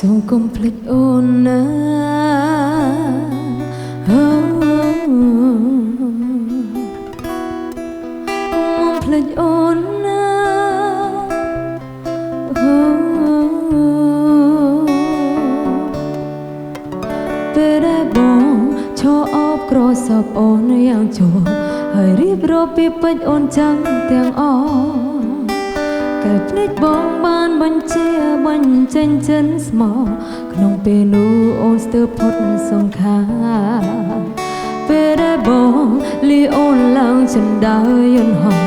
សូមកុំភ្លេចអូនណាភ្លេចអូនណាពេលដែលបងឈរអបក្រសពអូនយ៉ាងជោគហើយរៀបរាប់ពីពេជ្រអូនចាំទាំងអស់កែភ្នែកបងបានបញ្ជាបញ្ចេញចិនស្មោក្នុងពេលនោះអូនស្ទើរផុតសង្ខារពេលដែលបងលីអូនឡើងជណ្ដើរយន្តហោះ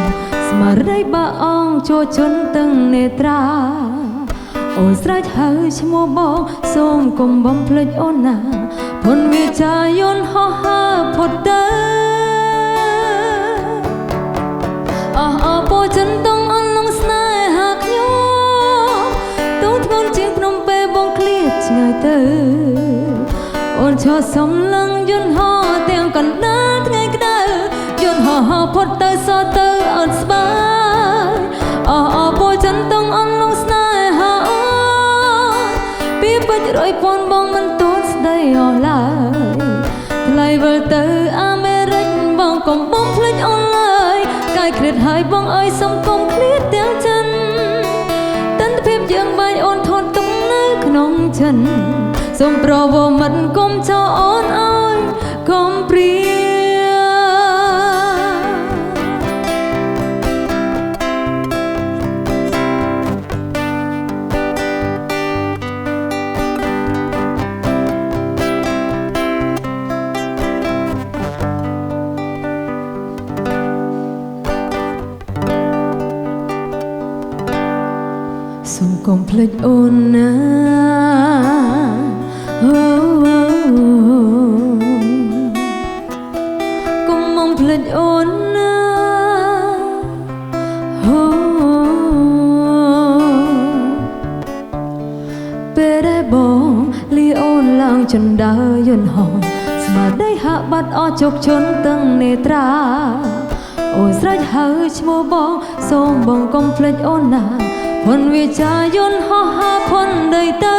ស្មារតីបាអងចូលជន់ទាំងនេត្រាអូនស្រែកហៅឈ្មោះបងសូមកុំបំភ្លេចអូនណាផុនវាចាយន្តហោះហើរផុតទៅអស់ពោចិនតងអន់លងស្នេហាខ្ញុំទូធ្ងន់ជាងភ្នំពេបងឃ្លាតឆ្ងាយទៅអូនឈរសំឡឹងយន្តហោះទាំងកណ្ដាលថ្ងៃក្តៅយន្តហោះផុតទៅសទៅអត់ស្បើយអស់ពោចិនតងអន់លងស្នេហាអូនពីពេជ្រ100ពាន់បងមិនទាន់ស្ដីអស់ឡើយថ្លៃវិលទៅអាមេរិកបងកុំបំភ្លេចអូនឡើយកាយឃ្លាតហើយបងអើយសុំកុំឃ្លាតទាំងចិនទិដ្ឋភាពយើងបាញ់អូនថតទុកនៅក្នុងចិនសូមប្រវត្តិមិនកុំចោលអូនអើយកុំព្រាសូមកុំភ្លេចអូនណាកុំបំភ្លេចអូនណាពេលដែលបងលីអូនឡើងជណ្ដើរយន្តហោះស្មារតីហាក់បាត់អស់ជោគជន់ទាំងនេត្រាអូនស្រែកហៅឈ្មោះបងសូមបងកុំភ្លេចអូនណាផុនវាចាយន្តហោះហើរផុនដីទៅ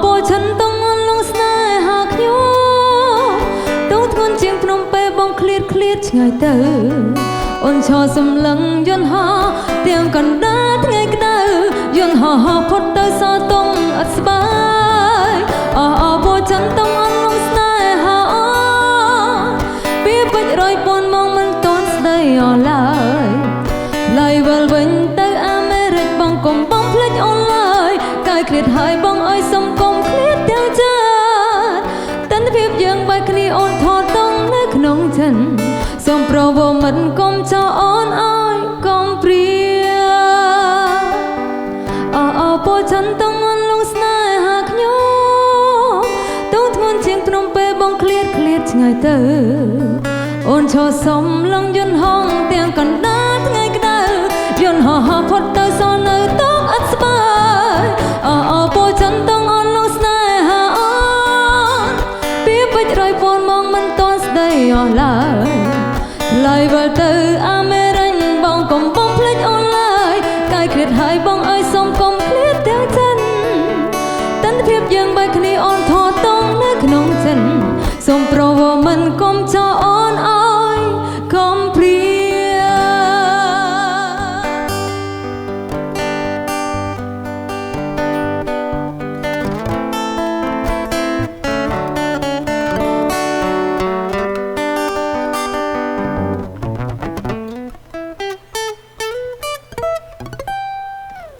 ពោចិនតងអន់លងស្នេហាខ្ញុំទូធ្ងន់ជាងភ្នំពេបងឃ្លាតឆ្ងាយទៅអូនឈរសំឡឹងយន្តហោះទាំងកណ្ដាលថ្ងៃក្តៅយន្តហោះផុតទៅសតងអត់ស្បើយពោចិនតងអន់លងស្នេហាអូនពីពេជ្រ100ពាន់មកមិនទាន់ស្ដីអស់ឡើយឡៃវិលវិញទៅអាមេរិកបងកុំបំភ្លេចអូនឡើយកាយឃ្លាតហើយបងអើយសុំកុំឃ្លាតទាំងចាទិដ្ឋភាពយើងបែកគ្នាអូនថតតងនៅក្នុងចិនសូមប្រវត្តិមិនកុំចោលអូនអើយកុំព្រាពោចិនតងអន់លងស្នេហាខ្ញុំទូធ្ងន់ជាងភ្នំពេបងឃ្លាតឆ្ងាយទៅអូនឈរសំឡឹងយន្តហោះទាំងកណ្ដាលថ្ងៃក្តៅយន្តហោះផុតទៅសល់នៅតងអត់ស្បើយពោចិនតងអន់លងស្នេហាអូនពីពេជ្រ100ពាន់មកមិនទាន់ស្ដីអស់ឡើយថ្លៃវិលទៅអាមេរិកបងកុំបំភ្លេចអូនឡើយកាយឃ្លាតហើយបងអើយសុំកុំឃ្លាតទាំងចិនទិដ្ឋភាពយើងបែកគ្នាអូនថតតងនៅក្នុងចិនសូម